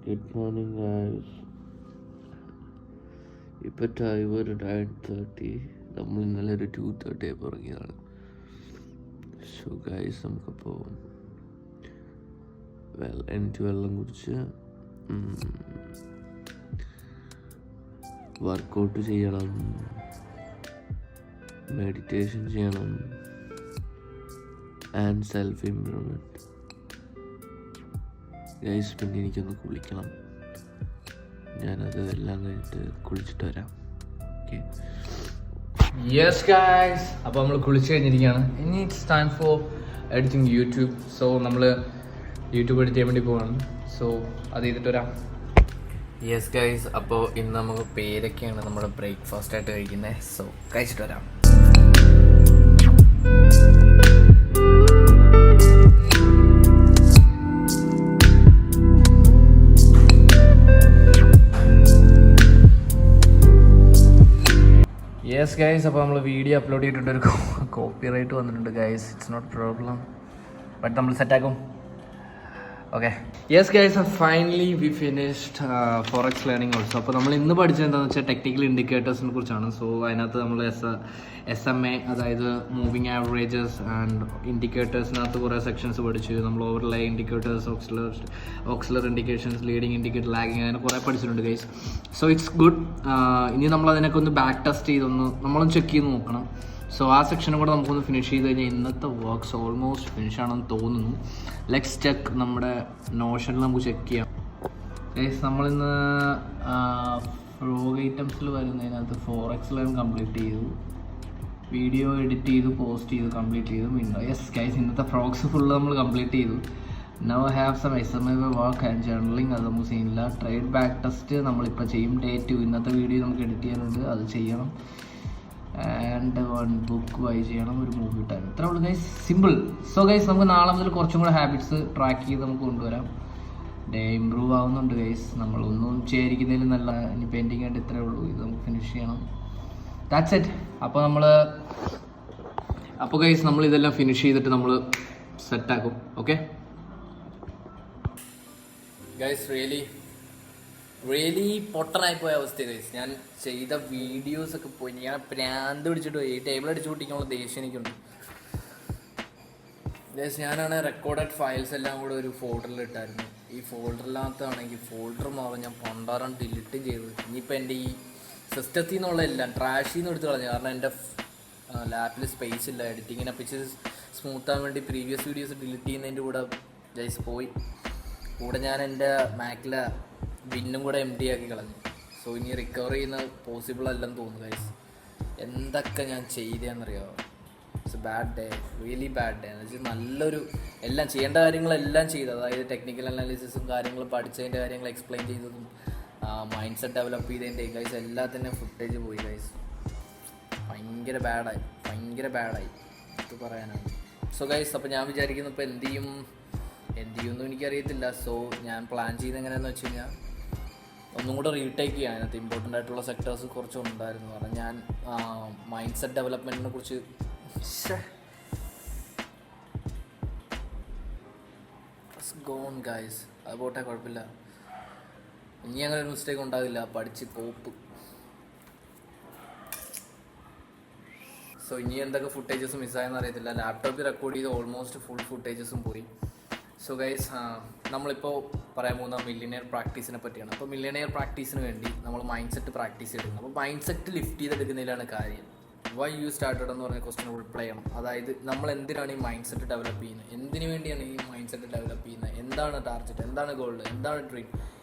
Good morning guys. ഇപ്പം time ഒരു 9:30. നമ്മൾ ഇന്നലെ ഒരു 2:30 ആയപ്പോൾ ഇറങ്ങിയതാണ്. സോ ഗൈസ്, നമുക്കപ്പോൾ എനിക്ക് വെള്ളം കുടിച്ച് വർക്കൗട്ട് ചെയ്യണം, മെഡിറ്റേഷൻ ചെയ്യണം ആൻഡ് സെൽഫ് ഇംപ്രൂവ്മെൻറ്റ്. ഗൈസ്, പിന്നെ എനിക്കൊന്ന് കുളിക്കണം. ഞാനത് എല്ലാം കഴിഞ്ഞിട്ട് കുളിച്ചിട്ട് വരാം. ഓക്കെ. യെസ് ഗൈസ്, അപ്പോൾ നമ്മൾ കുളിച്ച് കഴിഞ്ഞിരിക്കുകയാണ്. ഇനി it's time for editing YouTube. So നമ്മൾ യൂട്യൂബ് എഡിറ്റ് ചെയ്യാൻ വേണ്ടി പോവാണ്. സോ അത് ചെയ്തിട്ട് വരാം. യെസ് ഗൈസ്, അപ്പോൾ ഇന്ന് നമുക്ക് പേരൊക്കെയാണ് നമ്മുടെ ബ്രേക്ക്ഫാസ്റ്റ് ആയിട്ട് കഴിക്കുന്നത്. സോ കഴിച്ചിട്ട് വരാം. യെസ് ഗൈസ്, അപ്പോൾ നമ്മൾ വീഡിയോ അപ്ലോഡ് ചെയ്തിട്ടുണ്ട്. ഒരു കോപ്പി റൈറ്റ് വന്നിട്ടുണ്ട് guys. It's not problem, but നമ്മൾ സെറ്റാക്കും. Okay. Yes guys, finally we finished forex learning also. അപ്പോൾ നമ്മൾ ഇന്ന് പഠിച്ചത് എന്താണെന്ന് വെച്ചാൽ ടെക്നിക്കൽ ഇൻഡിക്കേറ്റേഴ്സിനെ കുറിച്ചാണ്. സോ അതിനകത്ത് നമ്മൾ SMA, അതായത് മൂവിങ് ആവറേജസ് ആൻഡ് ഇൻഡിക്കേറ്റേഴ്സിനകത്ത് കുറേ സെക്ഷൻസ് പഠിച്ചു. നമ്മൾ overlay indicators, auxiliary indications, leading indicator, lagging, അങ്ങനെ കുറേ പഠിച്ചിട്ടുണ്ട് ഗൈസ്. So it's good. ഇനി നമ്മൾ അതിനൊക്കെ ഒന്ന് ബാക്ക് ടെസ്റ്റ് ചെയ്തൊന്ന് നമ്മളൊന്ന് ചെക്ക് ചെയ്ത് നോക്കണം. സോ ആ സെക്ഷനും കൂടെ നമുക്കൊന്ന് ഫിനിഷ് ചെയ്ത് കഴിഞ്ഞാൽ ഇന്നത്തെ വർക്ക്സ് ഓൾമോസ്റ്റ് ഫിനിഷ് ആണെന്ന് തോന്നുന്നു. Let's check. നമ്മുടെ നോഷനിൽ നമുക്ക് ചെക്ക് ചെയ്യാം ഗൈസ്. നമ്മളിന്ന് വ്ലോഗ് ഐറ്റംസിൽ വരുന്നതിനകത്ത് ഫോറക്സ് ലേൺ കംപ്ലീറ്റ് ചെയ്തു, വീഡിയോ എഡിറ്റ് ചെയ്തു, പോസ്റ്റ് ചെയ്തു, കംപ്ലീറ്റ് ചെയ്തു. യെസ് ഗൈസ്, ഇന്നത്തെ ഫ്രോഗ്സ് ഫുള്ള് നമ്മൾ കംപ്ലീറ്റ് ചെയ്തു. Now have some SMA work and journaling, അത് നമുക്ക് ചെയ്യുന്നില്ല. ട്രേഡ് ബാക്ക് ടെസ്റ്റ് നമ്മളിപ്പോൾ ചെയ്യും. ഡേ 2 ഇന്നത്തെ വീഡിയോ നമുക്ക് എഡിറ്റ് ചെയ്യാനുണ്ട്, അത് ചെയ്യണം. ആൻഡ് 1 ബുക്ക് ബൈ ചെയ്യണം, ഒരു മൂവി ടൈം. ഇത്രേ ഉള്ളൂ ഗൈസ്, സിമ്പിൾ. സോ ഗൈസ്, നമുക്ക് നാളെ മുതൽ കുറച്ചും കൂടെ ഹാബിറ്റ്സ് ട്രാക്ക് ചെയ്ത് നമുക്ക് കൊണ്ടുവരാം. ഡേ ഇമ്പ്രൂവ് ആവുന്നുണ്ട് ഗൈസ്. നമ്മളൊന്നും ചെയ്യാതിരിക്കുന്നതിൽ നല്ല. ഇനി പെയിൻറ്റിങ് ആയിട്ട് ഇത്രേ ഉള്ളൂ, ഇത് നമുക്ക് ഫിനിഷ് ചെയ്യണം. That's it. അപ്പോൾ ഗൈസ്, നമ്മൾ ഇതെല്ലാം ഫിനിഷ് ചെയ്തിട്ട് നമ്മൾ സെറ്റാക്കും. ഓക്കെ ഗൈസ്, റിയലി പൊട്ടനായി പോയ അവസ്ഥ ഗൈസ്. ഞാൻ ചെയ്ത വീഡിയോസൊക്കെ പോയി. ഞാൻ പ്രാന്ത് പിടിച്ചിട്ട് പോയി. ഈ ടേബിൾ അടിച്ചു പൊട്ടിക്കാനുള്ള ദേഷ്യം എനിക്കുണ്ട് ഗൈസ്. ഞാനാണ് റെക്കോർഡഡ് ഫയൽസ് എല്ലാം കൂടെ ഒരു ഫോൾഡറിൽ ഇട്ടായിരുന്നു. ഈ ഫോൾഡറിനകത്താണെങ്കിൽ ഫോൾഡർ മാറും ഞാൻ പണ്ടാറം ഡിലീറ്റും ചെയ്തു. ഇനിയിപ്പോൾ എൻ്റെ ഈ സിസ്റ്റത്തിൽ നിന്നുള്ള എല്ലാം ട്രാഷിൽ നിന്ന് എടുത്ത് കളഞ്ഞു. കാരണം എൻ്റെ ലാപ്പിൽ സ്പേസ് ഇല്ല. എഡിറ്റിങ്ങിനെ പിച്ച് സ്മൂത്താൻ വേണ്ടി പ്രീവിയസ് വീഡിയോസ് ഡിലീറ്റ് ചെയ്യുന്നതിൻ്റെ കൂടെ ഗൈസ് പോയി. കൂടെ ഞാൻ എൻ്റെ മാക്കിലെ ബിന്നും കൂടെ empty ആക്കി കളഞ്ഞു. സോ ഇനി റിക്കവർ ചെയ്യുന്നത് പോസിബിൾ അല്ലെന്ന് തോന്നുന്നു ഗൈസ്. എന്തൊക്കെ ഞാൻ ചെയ്തതെന്നറിയാമോ? It's a bad day, really bad day. എന്ന് വെച്ചാൽ നല്ലൊരു എല്ലാം ചെയ്യേണ്ട കാര്യങ്ങളെല്ലാം ചെയ്തു. അതായത് ടെക്നിക്കൽ അനാലിസിസും കാര്യങ്ങളും പഠിച്ചതിൻ്റെ കാര്യങ്ങൾ എക്സ്പ്ലെയിൻ ചെയ്തതും മൈൻഡ് സെറ്റ് ഡെവലപ്പ് ചെയ്തതിൻ്റെ ഗൈസ് എല്ലാത്തിൻ്റെയും ഫുട്ടേജ് പോയി ഗൈസ്. ഭയങ്കര ബാഡായി ഇത് പറയാനാണ്. സോ ഗൈസ്, അപ്പോൾ ഞാൻ വിചാരിക്കുന്നു ഇപ്പോൾ എന്ത് ചെയ്യുമെന്നും എനിക്കറിയത്തില്ല. സോ ഞാൻ പ്ലാൻ ചെയ്ത് എങ്ങനെയാണെന്ന് വെച്ച് കഴിഞ്ഞാൽ ഒന്നും കൂടെ റീടേക്ക് ചെയ്യാൻ. അതിനകത്ത് ഇമ്പോർട്ടൻ്റ് ആയിട്ടുള്ള സെക്ടേഴ്സ് കുറച്ചുണ്ടായിരുന്നു. കാരണം ഞാൻ മൈൻഡ് സെറ്റ് ഡെവലപ്മെൻറ്റിനെ കുറിച്ച് ഗോൺ ഗൈസ്. അത് പോട്ടെ, കുഴപ്പമില്ല. ഇനി അങ്ങനെ ഒരു മിസ്റ്റേക്ക് ഉണ്ടാവില്ല. പഠിച്ച് പോപ്പ്. സോ ഇനി എന്തൊക്കെ ഫുട്ടേജസ് മിസ്സായെന്ന് അറിയത്തില്ല. ലാപ്ടോപ്പിൽ റെക്കോർഡ് ചെയ്ത് ഓൾമോസ്റ്റ് ഫുൾ ഫുട്ടേജസും പോയി. സോ ഗൈസ്, നമ്മളിപ്പോൾ പറയാൻ പോകുന്ന മില്ലിയനെയർ പ്രാക്ടീസിനെ പറ്റിയാണ്. അപ്പോൾ മില്ലിയനെയർ പ്രാക്ടീസിന് വേണ്ടി നമ്മൾ മൈൻഡ് സെറ്റ് പ്രാക്ടീസ് ചെയ്തിരുന്നു. അപ്പോൾ മൈൻഡ് സെറ്റ് ലിഫ്റ്റ് ചെയ്തെടുക്കുന്നതിലാണ് കാര്യം. വൈ യു സ്റ്റാർട്ടഡ് എന്ന് പറഞ്ഞ ക്വസ്റ്റ്യൻ റിപ്ലൈ ചെയ്യണം. അതായത് നമ്മൾ എന്തിനാണ് ഈ മൈൻഡ് സെറ്റ് ഡെവലപ്പ് ചെയ്യുന്നത്, എന്തിനു വേണ്ടിയാണ് ഈ മൈൻഡ് സെറ്റ് ഡെവലപ്പ് ചെയ്യുന്നത്, എന്താണ് ടാർഗറ്റ്, എന്താണ് ഗോൾ, എന്താണ് ഡ്രീം,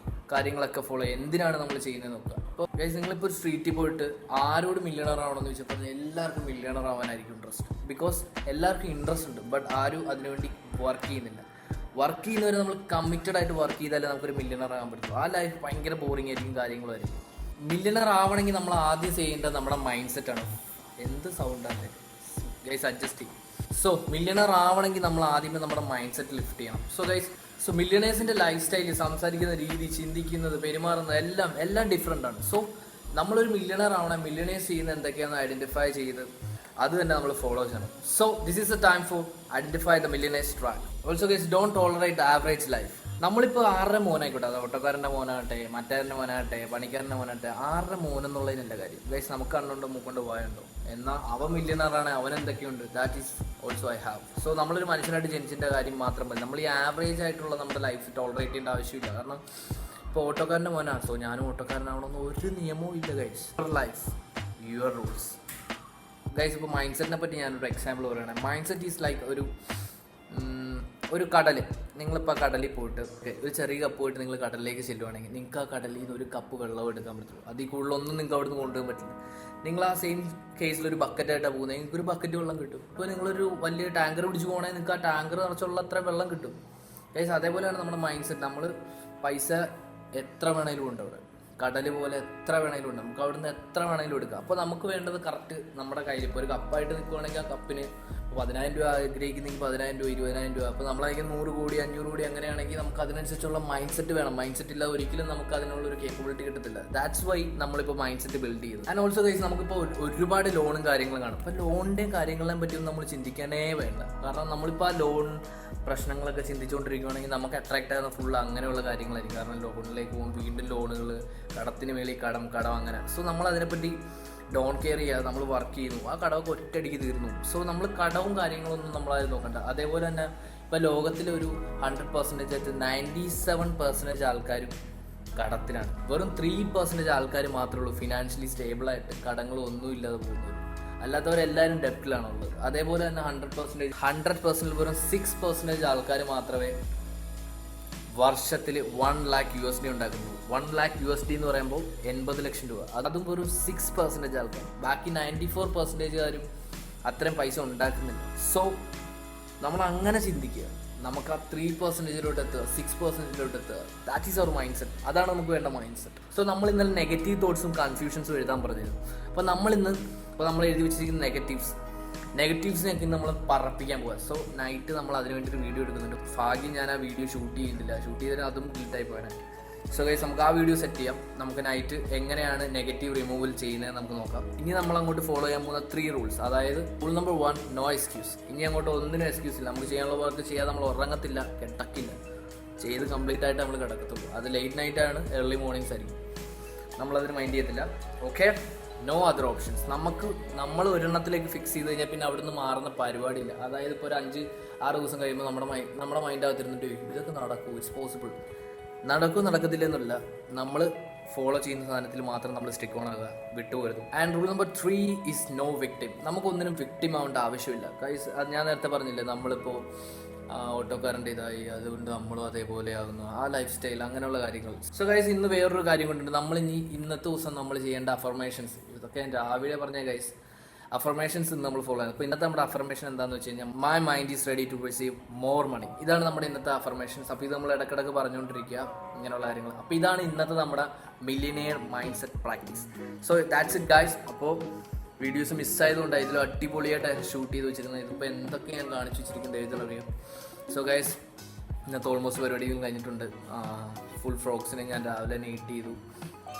കാര്യങ്ങളൊക്കെ ഫോളോ ചെയ്യുക, എന്തിനാണ് നമ്മൾ ചെയ്യുന്നത് നോക്കുക. അപ്പോൾ ഗൈസ്, നിങ്ങളിപ്പോൾ ഒരു സ്ട്രീറ്റിൽ പോയിട്ട് ആരോട് മില്യണർ ആവണമെന്ന് ചോദിച്ചപ്പോൾ എല്ലാവർക്കും മില്യണർ ആവാനായിരിക്കും ഇൻട്രസ്റ്റ്. ബിക്കോസ് എല്ലാവർക്കും ഇൻട്രസ്റ്റ് ഉണ്ട്, ബട്ട് ആരും അതിനുവേണ്ടി വർക്ക് ചെയ്യുന്നില്ല. വർക്ക് ചെയ്യുന്നവർ നമ്മൾ കമ്മിറ്റഡ് ആയിട്ട് വർക്ക് ചെയ്താലേ നമുക്കൊരു മില്യണർ ആകാൻ പറ്റും. ആ ലൈഫ് ഭയങ്കര ബോറിംഗ് ആയിരിക്കും, കാര്യങ്ങളായിരിക്കും. മില്യണർ ആവണമെങ്കിൽ നമ്മൾ ആദ്യം ചെയ്യേണ്ടത് നമ്മുടെ മൈൻഡ് സെറ്റാണ്. എന്ത് സൗണ്ടാണ് ഗൈസ്, അഡ്ജസ്റ്റ് ചെയ്യും. സോ മില്യണർ ആവണമെങ്കിൽ നമ്മൾ ആദ്യമേ നമ്മുടെ മൈൻഡ് സെറ്റ് ലിഫ്റ്റ് ചെയ്യണം. സോ മില്യണേഴ്സിൻ്റെ ലൈഫ് സ്റ്റൈല്, സംസാരിക്കുന്ന രീതി, ചിന്തിക്കുന്നത്, പെരുമാറുന്നത് എല്ലാം ഡിഫറെൻ്റ് ആണ്. സോ നമ്മളൊരു മില്യണർ ആവണം. മില്യണേഴ്സ് ചെയ്യുന്ന എന്തൊക്കെയാണെന്ന് ഐഡൻറ്റിഫൈ ചെയ്ത് അത് തന്നെ നമ്മൾ ഫോളോ ചെയ്യണം. So this is A time for identify the millionaires track. Also guys, don't tolerate the average life. നമ്മളിപ്പോൾ ആരുടെ മോനായിക്കോട്ടെ, അത് ഓട്ടോക്കാരൻ്റെ മോനാകട്ടെ, മറ്റേൻ്റെ മോനാകട്ടെ, പണിക്കാരൻ്റെ മോനാകട്ടെ, ആരുടെ മോനെന്നുള്ളതിനല്ല കാര്യം. ഗൈസ് നമുക്ക് കണ്ടുണ്ടോ മൂക്കൊണ്ട് പോയുണ്ടോ, എന്നാൽ അവൻ മില്യണറാണ്, അവൻ എന്തൊക്കെയുണ്ട്, that is also I have. So നമ്മളൊരു മനുഷ്യനായിട്ട് ജനിച്ചിൻ്റെ കാര്യം മാത്രം മതി. നമ്മൾ ഈ ആവറേജ് ആയിട്ടുള്ള നമ്മുടെ ലൈഫ് ടോളറേറ്റ് ചെയ്യേണ്ട ആവശ്യമില്ല. കാരണം ഇപ്പോൾ ഓട്ടോക്കാരൻ്റെ മോനാണ്, സോ ഞാനും ഓട്ടോക്കാരനാവണമെന്ന് ഒരു നിയമവും ഇല്ല guys. Your life, your rules guys. ഇപ്പോൾ മൈൻഡ് സെറ്റിനെ പറ്റി ഞാനൊരു എക്സാമ്പിൾ പറയുകയാണെങ്കിൽ, മൈൻഡ് സെറ്റ് ഈസ് ലൈക്ക് ഒരു കടൽ. നിങ്ങളിപ്പോൾ കടലിൽ പോയിട്ട് ഒരു ചെറിയ കപ്പ് പോയിട്ട് നിങ്ങൾ കടലിലേക്ക് ചെല്ലുവാണെങ്കിൽ നിങ്ങൾക്ക് ആ കടലിൽ നിന്ന് ഒരു കപ്പ് വെള്ളം എടുക്കാൻ പറ്റുള്ളൂ. അതിൽ കൂടുതലൊന്നും നിങ്ങൾക്ക് അവിടെ നിന്ന് കൊണ്ടുപോകാൻ പറ്റില്ല. നിങ്ങൾ ആ സെയിം കേസിൽ ഒരു ബക്കറ്റായിട്ടാണ് പോകുന്നത്, നിങ്ങൾക്ക് ഒരു ബക്കറ്റ് വെള്ളം കിട്ടും. ഇപ്പോൾ നിങ്ങളൊരു വലിയ ടാങ്കർ പിടിച്ച് പോകണമെങ്കിൽ നിങ്ങൾക്ക് ആ ടാങ്കർ നിറച്ചുള്ള അത്ര വെള്ളം കിട്ടും ഗൈസ്. അതേപോലെയാണ് നമ്മുടെ മൈൻഡ് സെറ്റ്. നമ്മൾ പൈസ എത്ര വേണേലും ഉണ്ട് അവിടെ, കടൽ പോലെ എത്ര വേണേലും ഉണ്ട്, നമുക്ക് അവിടുന്ന് എത്ര വേണേലും എടുക്കാം. അപ്പോൾ നമുക്ക് വേണ്ടത് കറക്റ്റ് നമ്മുടെ കയ്യിൽ. ഇപ്പോൾ ഒരു കപ്പായിട്ട് നിൽക്കുവാണെങ്കിൽ ആ കപ്പിന് 10,000 രൂപ ആഗ്രഹിക്കുന്നെങ്കിൽ 10,000 രൂപ, 20,000 രൂപ. അപ്പോൾ നമ്മളായിരിക്കും 100 കോടി 500 കോടി അങ്ങനെയാണെങ്കിൽ നമുക്ക് അതിനനുസരിച്ചുള്ള മൈൻഡ് സെറ്റ് വേണം. മൈൻഡ് സെറ്റ് ഇല്ല ഒരിക്കലും നമുക്ക് അതിനുള്ളൊരു കേപ്പബിലിറ്റി കിട്ടത്തില്ല. ദാറ്റ്സ് വൈ നമ്മളിപ്പോൾ മൈൻഡ് സെറ്റ് ബിൽഡ് ചെയ്തു. ആൻഡ് ഓൾസോ ഗൈസ്, നമുക്കിപ്പോൾ ഒരുപാട് ലോണും കാര്യങ്ങളും കാണും. അപ്പോൾ ലോണിൻ്റെയും കാര്യങ്ങളെയും പറ്റിയൊന്നും നമ്മൾ ചിന്തിക്കാനേ വേണ്ട. കാരണം നമ്മളിപ്പോൾ ആ ലോൺ പ്രശ്നങ്ങളൊക്കെ ചിന്തിച്ചുകൊണ്ടിരിക്കുകയാണെങ്കിൽ നമുക്ക് അട്രാക്റ്റ് ആകുന്ന ഫുൾ അങ്ങനെയുള്ള കാര്യങ്ങളായിരിക്കും. കാരണം ലോണിലേക്ക് പോകും, വീണ്ടും ലോണുകൾ, കടത്തിന് മേളിൽ കടം അങ്ങനെ. സോ നമ്മൾ അതിനെപ്പറ്റി ഡോൺ കെയർ ചെയ്യാതെ നമ്മൾ വർക്ക് ചെയ്യുന്നു, ആ കടമൊക്കെ ഒറ്റയടിക്ക് തീർന്നു. സോ നമ്മൾ കടവും കാര്യങ്ങളൊന്നും നമ്മളത് നോക്കണ്ട. അതേപോലെ തന്നെ ഇപ്പോൾ ലോകത്തിലൊരു 100% 97% ആൾക്കാരും കടത്തിലാണ്. വെറും 3% ആൾക്കാർ മാത്രമേ ഉള്ളൂ ഫിനാൻഷ്യലി സ്റ്റേബിളായിട്ട് കടങ്ങളും ഒന്നും ഇല്ലാതെ പോകുന്നത്. അല്ലാത്തവരെല്ലാവരും ഡെപ്റ്റിലാണുള്ളത്. അതേപോലെ തന്നെ 100% വെറും 6% ആൾക്കാർ മാത്രമേ വർഷത്തിൽ $1,00,000 ഉണ്ടാക്കുന്നു. $1,00,000 എന്ന് പറയുമ്പോൾ 80 ലക്ഷം രൂപ. അതും വെറും 6% ആൾക്കാർ. ബാക്കി 94% അത്രയും പൈസ ഉണ്ടാക്കുന്നില്ല. സോ നമ്മൾ അങ്ങനെ ചിന്തിക്കുക, നമുക്ക് ആ 3%-ലോട്ട് എത്തുക, 6%-ലോട്ട് എത്തുക. That is our mindset. അതാണ് നമുക്ക് വേണ്ട മൈൻഡ് സെറ്റ്. സോ നമ്മൾ ഇന്നലെ നെഗറ്റീവ് തോട്ട്സും കൺഫ്യൂഷൻസും എഴുതാൻ പറഞ്ഞിരുന്നു. അപ്പോൾ നമ്മൾ എഴുതി വെച്ചിരിക്കുന്ന നെഗറ്റീവ്സിനൊക്കെ നമ്മൾ പറപ്പിക്കാൻ പോകാം. സോ നൈറ്റ് നമ്മൾ അതിന് വേണ്ടി ഒരു വീഡിയോ എടുക്കുന്നുണ്ട്. ഭാഗ്യം ഞാൻ ആ വീഡിയോ ഷൂട്ട് ചെയ്തതിന് അതും ഗിൽട്ടായി പോയാണ്. സോ ഗൈസ്, നമുക്ക് ആ വീഡിയോ സെറ്റ് ചെയ്യാം. നമുക്ക് നൈറ്റ് എങ്ങനെയാണ് നെഗറ്റീവ് റിമൂവൽ ചെയ്യുന്നത് നമുക്ക് നോക്കാം. ഇനി നമ്മൾ അങ്ങോട്ട് ഫോളോ ചെയ്യാൻ പോകുന്ന 3 റൂൾസ്. അതായത് റൂൾ നമ്പർ 1, നോ എക്സ്ക്യൂസ്. ഇനി അങ്ങോട്ട് ഒന്നിനും എക്സ്ക്യൂസ് ഇല്ല. നമുക്ക് ചെയ്യാനുള്ള വർക്ക് ചെയ്യാതെ നമ്മൾ ഉറങ്ങത്തില്ല, കിടക്കില്ല, ചെയ്ത് കംപ്ലീറ്റ് ആയിട്ട് നമ്മൾ കിടക്കത്തുള്ളൂ. അത് ലേറ്റ് നൈറ്റാണ്, ഏർലി മോർണിംഗ്സ് ആയിരിക്കും. നമ്മളതിന് മൈൻഡ് ചെയ്യത്തില്ല. Okay, no other options. നമ്മൾ ഒരെണ്ണത്തിലേക്ക് ഫിക്സ് ചെയ്ത് കഴിഞ്ഞാൽ പിന്നെ അവിടുന്ന് മാറുന്ന പരിപാടിയില്ല. അതായത് ഇപ്പോൾ ഒരു 5-6 ദിവസം കഴിയുമ്പോൾ നമ്മുടെ മൈൻഡ് അകത്തിരുന്നിട്ട് ചോദിക്കും, ഇതൊക്കെ നടക്കും, ഇറ്റ്സ് പോസിബിൾ. നടക്കത്തില്ല എന്നല്ല, നമ്മൾ ഫോളോ ചെയ്യുന്ന സാധനത്തിൽ മാത്രം നമ്മൾ സ്റ്റിക്ക് ഓൺ ആകുക, വിട്ടുപോകരുത്. And rule number 3 is no victim. നമുക്കൊന്നിനും വിക്ടിം ആവേണ്ട ആവശ്യമില്ല ഗൈസ്. അത് ഞാൻ നേരത്തെ പറഞ്ഞില്ലേ, നമ്മളിപ്പോൾ ഓട്ടോക്കാരൻ്റെ ഇതായി, അതുകൊണ്ട് നമ്മളും അതേപോലെ ആകുന്നു, ആ ലൈഫ് സ്റ്റൈൽ, അങ്ങനെയുള്ള കാര്യങ്ങൾ. സോ ഗൈസ്, ഇന്ന് വേറൊരു കാര്യം കൊണ്ടുണ്ട്. ഇന്നത്തെ ദിവസം നമ്മൾ ചെയ്യേണ്ട അഫർമേഷൻസ്, ഇതൊക്കെ ഞാൻ രാവിലെ പറഞ്ഞ ഗൈസ്. അഫർമേഷൻസ് ഇന്ന് നമ്മൾ ഫോളോ ചെയ്യുന്നത്. അപ്പോൾ ഇന്നത്തെ നമ്മുടെ അഫർമേഷൻ എന്താണെന്ന് വെച്ച് കഴിഞ്ഞാൽ, my mind is ready to receive more money. ഇതാണ് നമ്മുടെ ഇന്നത്തെ അഫർമേഷൻസ്. അപ്പോൾ ഇത് നമ്മൾ ഇടയ്ക്കിടയ്ക്ക് പറഞ്ഞുകൊണ്ടിരിക്കുക, ഇങ്ങനെയുള്ള കാര്യങ്ങൾ. അപ്പോൾ ഇതാണ് ഇന്നത്തെ നമ്മുടെ millionaire mind set practice. So that's it guys. അപ്പോൾ വീഡിയോസ് മിസ്സായതുകൊണ്ട് ഇതിൽ അടിപൊളിയായിട്ട് ഷൂട്ട് ചെയ്ത് വെച്ചിരുന്നത്. ഇതിപ്പോൾ എന്തൊക്കെ ഞാൻ കാണിച്ചു വെച്ചിരിക്കുന്നത് എഴുതലറിയാം. സോ ഗൈസ്, ഇന്നത്തെ ഓൾമോസ്റ്റ് പരിപാടികളും കഴിഞ്ഞിട്ടുണ്ട്. ഫുൾ ഫ്രോക്സിനെ ഞാൻ രാവിലെ നീറ്റ് ചെയ്തു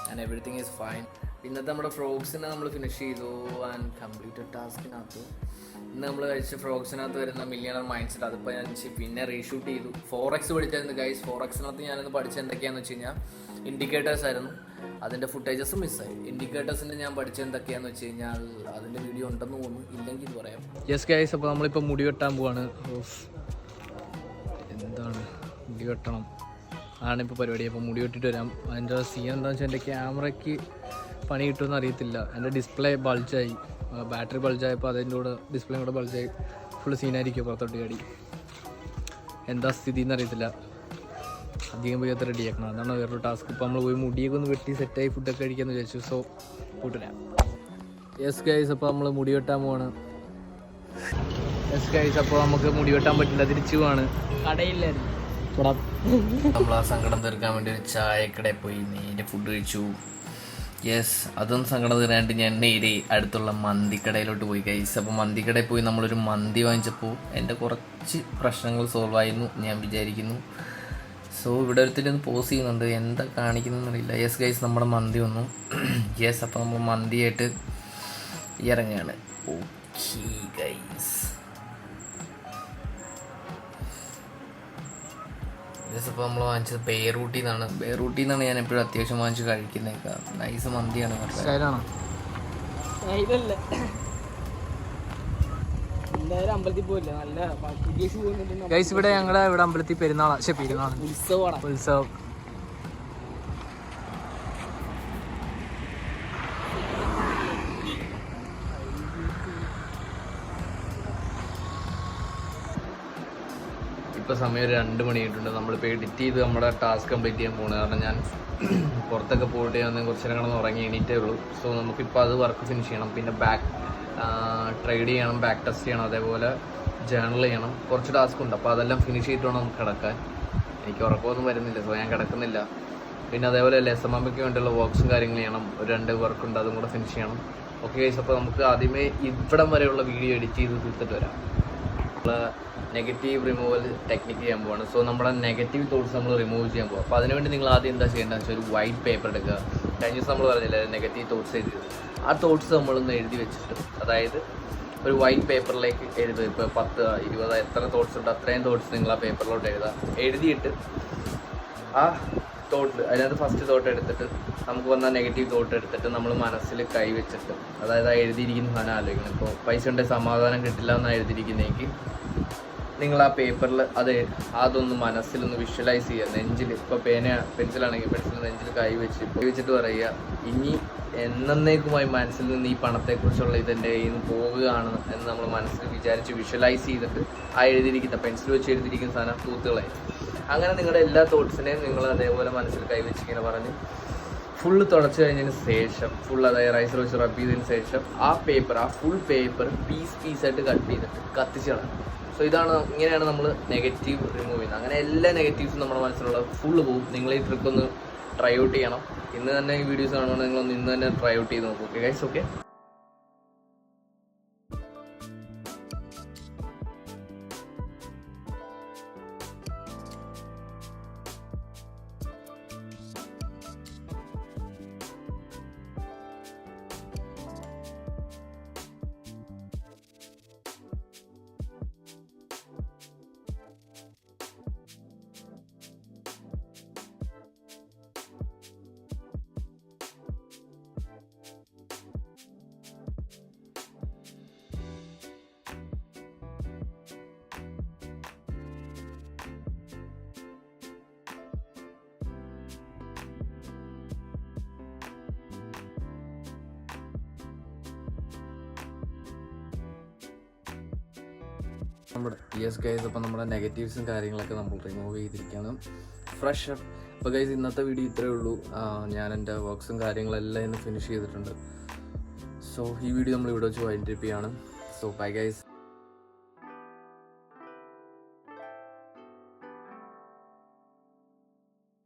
ആൻഡ് എവറിത്തിങ് ഈസ് ഫൈൻ. ഇന്നത്തെ നമ്മുടെ ഫ്രോക്സിനെ നമ്മൾ ഫിനിഷ് ചെയ്തു ആൻഡ് കംപ്ലീറ്റഡ് ടാസ്കിനകത്ത്. ഇന്ന് നമ്മൾ കഴിച്ച ഫ്രോക്സിനകത്ത് വരുന്ന മില്യണർ മൈൻഡ് സെറ്റ്, അതിപ്പോൾ ഞാൻ പിന്നെ റീഷൂട്ട് ചെയ്തു. 4X പഠിച്ചായിരുന്നു guys. 4Xനകത്ത് ഞാനിന്ന് പഠിച്ചത് എന്തൊക്കെയാണെന്ന് വെച്ച് കഴിഞ്ഞാൽ ഇൻഡിക്കേറ്റേഴ്സ് ആയിരുന്നു. അതിൻ്റെ ഫുട്ടേജസും മിസ്സായി. ഇൻഡിക്കേറ്റേഴ്സിൻ്റെ ഞാൻ പഠിച്ചത് എന്തൊക്കെയാണെന്ന് വെച്ച് കഴിഞ്ഞാൽ അതിൻ്റെ വീഡിയോ ഉണ്ടെന്ന് തോന്നുന്നു, ഇല്ലെങ്കിൽ ഇത് പറയാം. യെസ് ഗൈസ്, അപ്പോൾ നമ്മളിപ്പോൾ മുടി വെട്ടാൻ പോവാണ്. എന്താണ് മുടി വെട്ടണം ആണിപ്പോൾ പരിപാടി. അപ്പോൾ മുടി വെട്ടിട്ട് വരാം. അതിൻ്റെ സീൻ എന്താണെന്ന് വെച്ചാൽ എൻ്റെ ക്യാമറയ്ക്ക് പണി കിട്ടുമെന്ന് അറിയത്തില്ല. എൻ്റെ ഡിസ്പ്ലേ ബൾജായി, ബാറ്ററി ബൾജായപ്പോൾ അതിൻ്റെ കൂടെ ഡിസ്പ്ലേയും കൂടെ ബൾജായി ഫുൾ സീനായിരിക്കും പുറത്തോട്ട് കടി. എന്താ സ്ഥിതി എന്നറിയത്തില്ല. അധികം പോയി അത് റെഡിയാക്കണം, അതാണ് വേറൊരു ടാസ്ക്. ഇപ്പോൾ നമ്മൾ പോയി മുടിയൊക്കെ ഒന്ന് വെട്ടി സെറ്റായി ഫുഡൊക്കെ കഴിക്കാമെന്ന് വിചാരിച്ചു. സോ കൂട്ടുരാം. യെസ് ഗൈസ്, അപ്പോൾ നമ്മൾ മുടി വെട്ടാൻ പോവാണ്. യെസ് ഗൈസ്, അപ്പോൾ നമുക്ക് മുടി വെട്ടാൻ പറ്റില്ല, തിരിച്ചു പോവാണ്. കടയില്ലായിരുന്നു. നമ്മൾ ആ സങ്കടം തീർക്കാൻ വേണ്ടി ഒരു ചായക്കടയിൽ പോയി നേരെ ഫുഡ് കഴിച്ചു. യെസ്, അതൊന്നും സങ്കടം തീരാണ്ട് ഞാൻ നേരെ അടുത്തുള്ള മന്തിക്കടയിലോട്ട് പോയി ഗൈസ്. അപ്പോൾ മന്തിക്കടയിൽ പോയി നമ്മളൊരു മന്തി വാങ്ങിച്ചപ്പോൾ എൻ്റെ കുറച്ച് പ്രശ്നങ്ങൾ സോൾവ് ആയിരുന്നു ഞാൻ വിചാരിക്കുന്നു. സോ ഇവിടെ ഒരുത്തിലൊന്ന് പോസ് ചെയ്യുന്നുണ്ട്, എന്താ കാണിക്കുന്നതെന്നറിയില്ല. യെസ് ഗൈസ്, നമ്മുടെ മന്തി വന്നു. യെസ്, അപ്പോൾ നമ്മൾ മന്തിയായിട്ട് ഇറങ്ങുകയാണ്. ഓക്കെ ഗൈസ്, ഇതിപ്പോൾ നമ്മൾ വാങ്ങിച്ചത് ബെയ്റൂട്ടിൽ നിന്നാണ് ഞാൻ എപ്പോഴും അത്യാവശ്യം വാങ്ങിച്ച് കഴിക്കുന്നേക്കാം. നൈസ് മന്തിയാണ്. അമ്പലത്തിൽ പോയില്ല, നല്ല ഗൈസ് ഇവിടെ ഞങ്ങളുടെ ഇവിടെ അമ്പലത്തിൽ പെരുന്നാളാണ്. ഉത്സവം. ഇപ്പോൾ സമയം 2 മണിയായിട്ടുണ്ട്. നമ്മളിപ്പോൾ എഡിറ്റ് ചെയ്ത് നമ്മുടെ ടാസ്ക് കംപ്ലീറ്റ് ചെയ്യാൻ പോകുന്നത്. കാരണം ഞാൻ പുറത്തൊക്കെ പോയിട്ട് ഞാൻ കുറച്ച് നേരം കിടന്ന് ഉറങ്ങി എണീറ്റേ ഉള്ളൂ. സോ നമുക്കിപ്പോൾ അത് വർക്ക് ഫിനിഷ് ചെയ്യണം. പിന്നെ ബാക്ക് ട്രേഡ് ചെയ്യണം, ബാക്ക് ടെസ്റ്റ് ചെയ്യണം, അതേപോലെ ജേർണൽ ചെയ്യണം. കുറച്ച് ടാസ്ക് ഉണ്ട്. അപ്പോൾ അതെല്ലാം ഫിനിഷ് ചെയ്തിട്ട് വേണം നമുക്ക് കിടക്കാൻ. എനിക്ക് ഉറക്കമൊന്നും വരുന്നില്ല, സോ ഞാൻ കിടക്കുന്നില്ല. പിന്നെ അതേപോലെ ലെസമാമ്പയ്ക്ക് വേണ്ടിയുള്ള വർക്ക്സും കാര്യങ്ങൾ ചെയ്യണം. 2 വർക്കുണ്ട്, അതും കൂടെ ഫിനിഷ് ചെയ്യണം. ഓക്കെ ഗൈസ്, അപ്പോൾ നമുക്ക് ആദ്യമേ ഇവിടം വരെയുള്ള വീഡിയോ എഡിറ്റ് ചെയ്ത് തീർത്തിട്ട് വരാം. നമ്മൾ നെഗറ്റീവ് റിമൂവൽ ടെക്നിക്ക് ചെയ്യാൻ പോവാണ്. സോ നമ്മുടെ നെഗറ്റീവ് തോട്ട്സ് നമ്മൾ റിമൂവ് ചെയ്യാൻ പോകും. അപ്പോൾ അതിനുവേണ്ടി നിങ്ങൾ ആദ്യം എന്താ ചെയ്യേണ്ടതെന്ന് വെച്ചാൽ ഒരു വൈറ്റ് പേപ്പർ എടുക്കുക. കഴിഞ്ഞ ദിവസം നമ്മൾ പറഞ്ഞില്ല നെഗറ്റീവ് തോട്ട്സ് എഴുതിയത്. ആ തോട്ട്സ് നമ്മളൊന്ന് എഴുതി വെച്ചിട്ട്, അതായത് ഒരു വൈറ്റ് പേപ്പറിലേക്ക് എഴുതുക. ഇപ്പോൾ 10, 20 എത്ര തോട്ട്സ് ഉണ്ട് അത്രയും തോട്ട്സ് നിങ്ങൾ ആ പേപ്പറിലോട്ട് എഴുതുക. എഴുതിയിട്ട് ആ തോട്ടിൽ അതിനകത്ത് ഫസ്റ്റ് തോട്ട് എടുത്തിട്ട് നമുക്ക് വന്ന നെഗറ്റീവ് തോട്ട് എടുത്തിട്ട് നമ്മൾ മനസ്സിൽ കൈവച്ചിട്ട്, അതായത് ആ എഴുതിയിരിക്കുന്ന സാധനം ആലോചിക്കണം. ഇപ്പോൾ പൈസ ഉണ്ടെങ്കിൽ സമാധാനം കിട്ടില്ല എന്നാണ് എഴുതിയിരിക്കുന്നതെങ്കിൽ നിങ്ങൾ ആ പേപ്പറിൽ അതൊന്ന് മനസ്സിലൊന്ന് വിഷ്വലൈസ് ചെയ്യുക. നെഞ്ചിൽ ഇപ്പോൾ പെൻസിലാണെങ്കിൽ പെൻസിൽ നെഞ്ചിൽ കൈവച്ചിട്ട് പറയുക, ഇനി എന്നേക്കുമായി മനസ്സിൽ നിന്ന് ഈ പണത്തെക്കുറിച്ചുള്ള ഇതെൻ്റെ കയ്യിൽ നിന്ന് പോവുകയാണ് എന്ന് നമ്മൾ മനസ്സിൽ വിചാരിച്ച് വിഷ്വലൈസ് ചെയ്തിട്ട് ആ എഴുതിയിരിക്കുന്ന പെൻസിൽ വെച്ച് എഴുതിയിരിക്കുന്ന സാധനം തൂത്തുകളെ. അങ്ങനെ നിങ്ങളുടെ എല്ലാ തോട്ട്സിനെയും നിങ്ങൾ അതേപോലെ മനസ്സിൽ കൈവച്ചിങ്ങനെ പറഞ്ഞ് ഫുള്ള് തുടച്ച് കഴിഞ്ഞതിന് ശേഷം അതായത് റൈസർ വെച്ച് റബ് ചെയ്തതിന് ശേഷം ആ ഫുൾ പേപ്പർ പീസായിട്ട് കട്ട് ചെയ്തിട്ട് കത്തിച്ച് കളയാം. സോ ഇങ്ങനെയാണ് നമ്മൾ നെഗറ്റീവ് റിമൂവ് ചെയ്യുന്നത്. അങ്ങനെ എല്ലാ നെഗറ്റീവ്സും നമ്മുടെ മനസ്സിലുള്ള ഫുള്ള് പോകും. നിങ്ങൾ ഈ ട്രിക്ക് ഒന്ന് ട്രൈ ഔട്ട് ചെയ്യണം. ഇന്ന് തന്നെ ഈ വീഡിയോസ് കാണുമ്പോൾ നിങ്ങളൊന്ന് ഇന്ന് തന്നെ ട്രൈ ഔട്ട് ചെയ്ത് നോക്കും. Okay guys, okay. Yes guys, അപ്പോൾ നമ്മുടെ നെഗറ്റീവ്സും കാര്യങ്ങളൊക്കെ നമ്മൾ റിമൂവ് ചെയ്തിരിക്കുകയാണ്. ഫ്രഷ്. അപ്പോൾ ഗൈസ്, ഇന്നത്തെ വീഡിയോ ഇത്രയേ ഉള്ളൂ. ഞാൻ എൻ്റെ വർക്ക്സും കാര്യങ്ങളെല്ലാം ഇന്ന് ഫിനിഷ് ചെയ്തിട്ടുണ്ട്. സോ ഈ വീഡിയോ നമ്മൾ ഇവിടെ വെച്ച് വൈൻഡ് അപ്പ് ചെയ്യാണ്. So bye guys.